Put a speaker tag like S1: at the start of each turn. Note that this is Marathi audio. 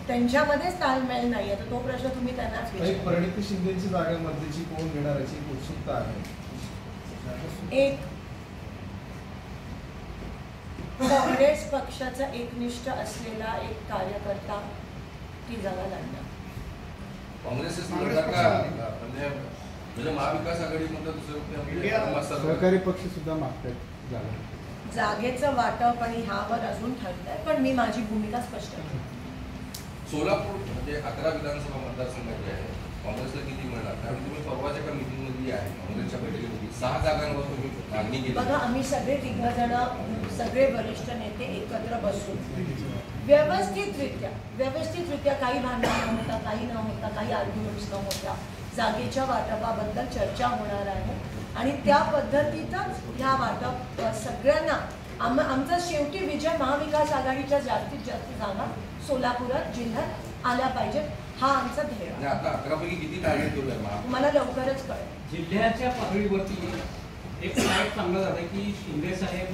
S1: त्यांच्यामध्येच ताळमेळ नाही आहे, तर तो प्रश्न तुम्ही त्यांनाच विचारा.
S2: प्रणिती शिंदेची जागा मध्येची कोण घेणार याची उत्सुकता आहे.
S1: एक काँग्रेस पक्षाचा एकनिष्ठ असलेला एक कार्यकर्ता ती जागा लढणार.
S3: म्हणजे महाविकास आघाडीमध्ये दुसरं
S2: सहकारी पक्ष सुद्धा मागतात जागा.
S1: जागेचं वाटप आणि ह्यावर अजून ठरतंय, पण मी माझी भूमिका स्पष्ट केली.
S3: सोलापूर म्हणजे 11 विधानसभा मतदारसंघ जे आहे, काँग्रेसला किती मिळणार? कारण तुम्ही परवाच्या एका मीटिंगमध्ये आहे, काँग्रेसच्या बैठकीमध्ये 6 जागांवर तुम्ही मागणी केली.
S1: बघा, आम्ही सगळे तिघजण, सगळे वरिष्ठ नेते एकत्र बसून व्यवस्थितरित्या काही भांडण न होता, काही न होता, काही आर्ग्युमेंट्स न होता जागेच्या वाटपाबद्दल चर्चा होणार आहे आणि त्या पद्धतीतच ह्या वाटप सगळ्यांना आमचा शेवटी विजय महाविकास आघाडीच्या जास्तीत जास्त जागा सोलापुरात जिल्ह्यात आल्या पाहिजेत, हा आमचा ध्येय आहे.
S3: आता 11 पैकी किती टार्गेट केलं
S1: मला लवकरच कळेल.
S4: जिल्ह्याच्या पातळीवरती एक स्लाइड चांगलं झालं की शिंदे साहेब